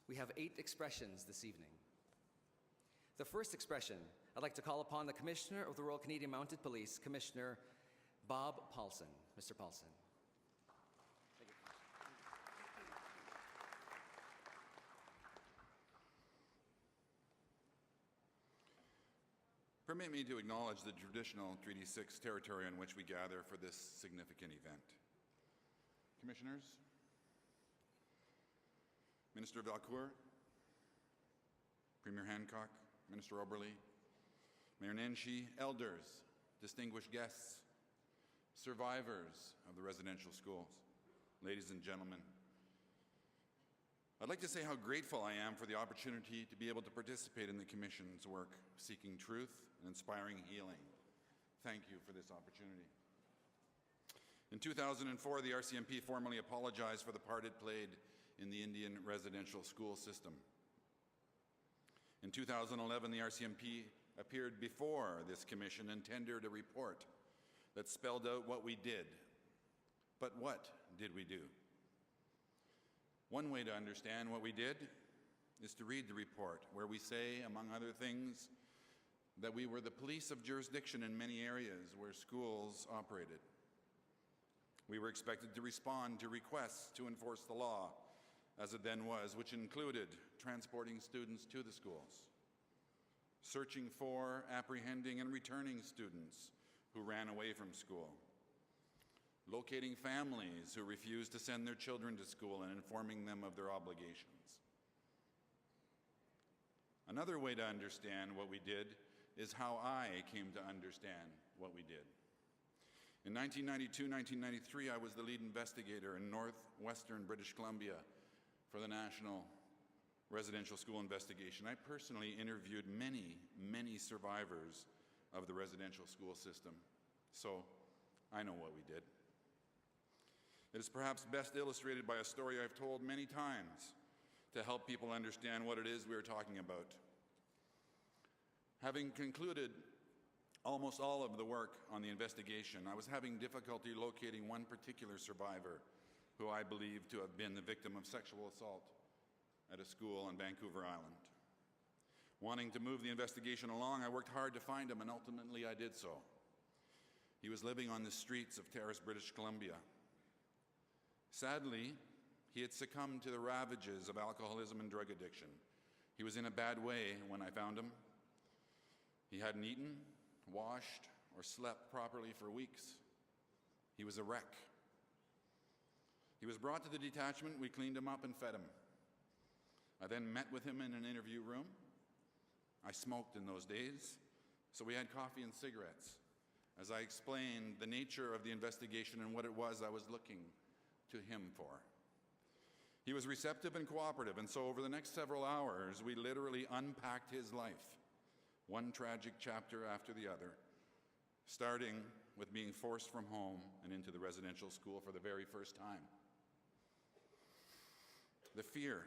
We have 8 expressions this evening. The first expression, I'd like to call upon the Commissioner of the Royal Canadian Mounted Police, Commissioner Bob Paulson. Mr. Paulson. Permit me to acknowledge the traditional Treaty 6 territory on which we gather for this significant event. Commissioners, Minister Valcourt, Premier Hancock, Minister Oberle, Mayor Nenshi, elders, distinguished guests, survivors of the residential schools, ladies and gentlemen, I'd like to say how grateful I am for the opportunity to be able to participate in the Commission's work seeking truth and inspiring healing. Thank you for this opportunity. In 2004, the R.C.M.P. formally apologized for the part it played in the Indian residential school system. In 2011, the R.C.M.P. appeared before this commission and tendered a report that spelled out what we did. But what did we do? One way to understand what we did is to read the report, where we say, among other things, that we were the police of jurisdiction in many areas where schools operated. We were expected to respond to requests to enforce the law, as it then was, which included transporting students to the schools, searching for, apprehending, and returning students who ran away from school, locating families who refused to send their children to school and informing them of their obligations. Another way to understand what we did is how I came to understand what we did. In 1992-1993, I was the lead investigator in northwestern British Columbia for the National Residential School Investigation. I personally interviewed many survivors of the residential school system, so I know what we did. It is perhaps best illustrated by a story I've told many times to help people understand what it is we are talking about. Having concluded almost all of the work on the investigation, I was having difficulty locating one particular survivor who I believe to have been the victim of sexual assault at a school on Vancouver Island. Wanting to move the investigation along, I worked hard to find him, and ultimately I did so. He was living on the streets of Terrace, British Columbia. Sadly, he had succumbed to the ravages of alcoholism and drug addiction. He was in a bad way when I found him. He hadn't eaten, washed, or slept properly for weeks. He was a wreck. He was brought to the detachment. We cleaned him up and fed him. I then met with him in an interview room. I smoked in those days, so we had coffee and cigarettes as I explained the nature of the investigation and what it was I was looking to him for. He was receptive and cooperative, and so over the next several hours, we literally unpacked his life, one tragic chapter after the other, starting with being forced from home and into the residential school for the very first time. The fear,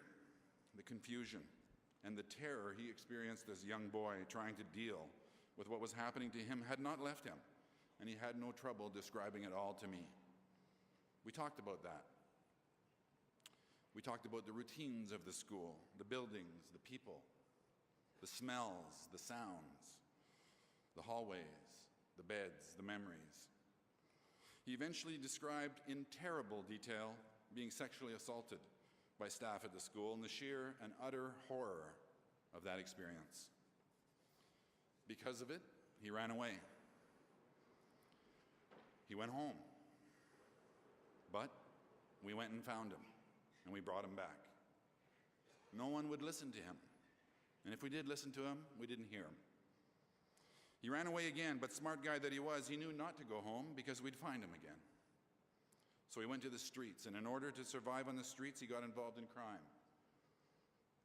the confusion, and the terror he experienced as a young boy trying to deal with what was happening to him had not left him, and he had no trouble describing it all to me. We talked about that. We talked about the routines of the school, the buildings, the people, the smells, the sounds, the hallways, the beds, the memories. He eventually described in terrible detail being sexually assaulted by staff at the school and the sheer and utter horror of that experience. Because of it, he ran away. He went home. But we went and found him, and we brought him back. No one would listen to him. And if we did listen to him, we didn't hear him. He ran away again, but smart guy that he was, he knew not to go home because we'd find him again. So he went to the streets, and in order to survive on the streets, he got involved in crime.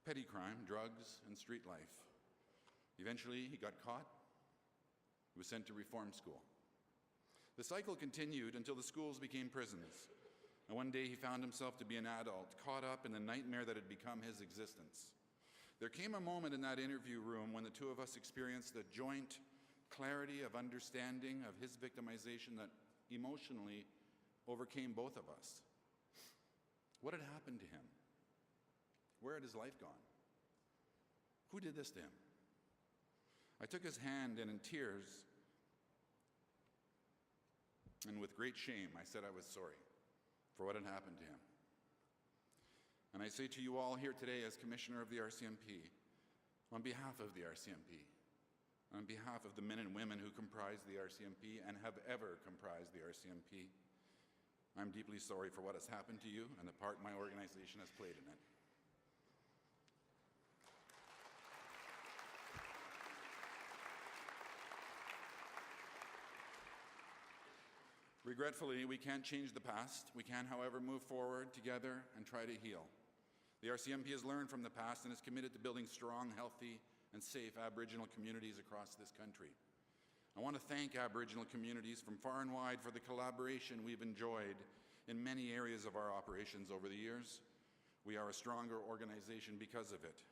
Petty crime, drugs, and street life. Eventually, he got caught. He was sent to reform school. The cycle continued until the schools became prisons. And one day he found himself to be an adult, caught up in the nightmare that had become his existence. There came a moment in that interview room when the two of us experienced a joint clarity of understanding of his victimization that emotionally overcame both of us. What had happened to him? Where had his life gone? Who did this to him? I took his hand, and in tears and with great shame, I said I was sorry for what had happened to him. And I say to you all here today, as Commissioner of the R.C.M.P., on behalf of the R.C.M.P., on behalf of the men and women who comprise the R.C.M.P. and have ever comprised the R.C.M.P., I'm deeply sorry for what has happened to you and the part my organization has played in it. Regretfully, we can't change the past. We can, however, move forward together and try to heal. The R.C.M.P. has learned from the past and is committed to building strong, healthy, and safe Aboriginal communities across this country. I want to thank Aboriginal communities from far and wide for the collaboration we've enjoyed in many areas of our operations over the years. We are a stronger organization because of it.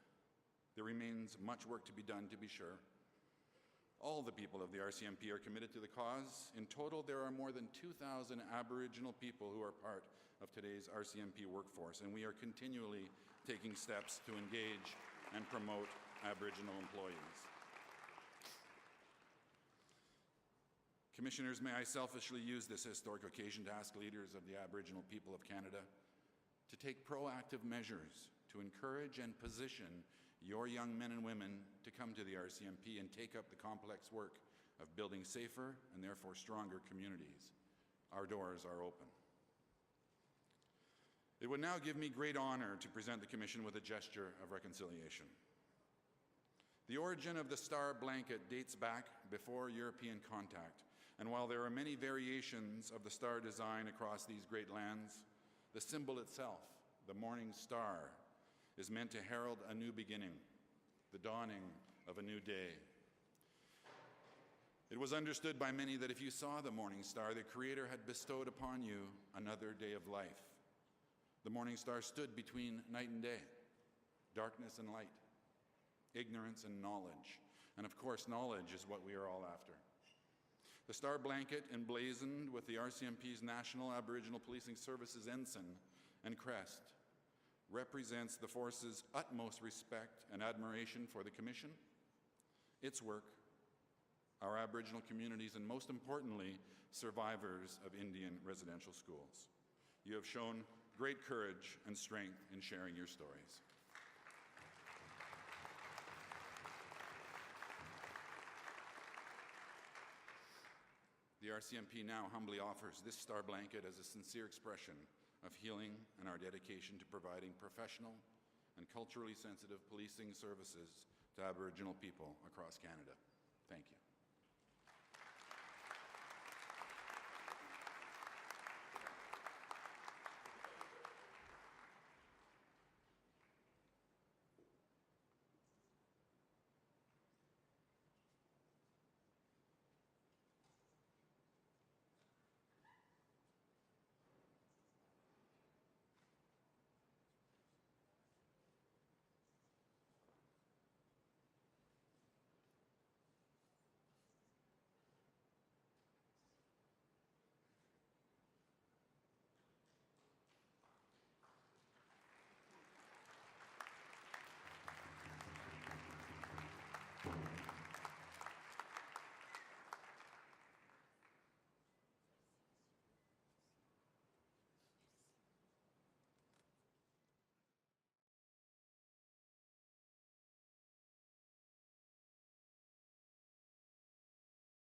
There remains much work to be done, to be sure. All the people of the R.C.M.P. are committed to the cause. In total, there are more than 2,000 Aboriginal people who are part of today's R.C.M.P. workforce, and we are continually taking steps to engage and promote Aboriginal employees. Commissioners, may I selfishly use this historic occasion to ask leaders of the Aboriginal people of Canada to take proactive measures to encourage and position your young men and women to come to the R.C.M.P. and take up the complex work of building safer and therefore stronger communities. Our doors are open. It would now give me great honor to present the Commission with a gesture of reconciliation. The origin of the star blanket dates back before European contact, and while there are many variations of the star design across these great lands, the symbol itself, the morning star, is meant to herald a new beginning, the dawning of a new day. It was understood by many that if you saw the morning star, the Creator had bestowed upon you another day of life. The morning star stood between night and day, darkness and light, ignorance and knowledge. And of course, knowledge is what we are all after. The star blanket, emblazoned with the R.C.M.P.'s National Aboriginal Policing Services ensign and crest, represents the force's utmost respect and admiration for the Commission, its work, our Aboriginal communities, and most importantly, survivors of Indian residential schools. You have shown great courage and strength in sharing your stories. The R.C.M.P. now humbly offers this star blanket as a sincere expression of healing and our dedication to providing professional and culturally sensitive policing services to Aboriginal people across Canada. Thank you.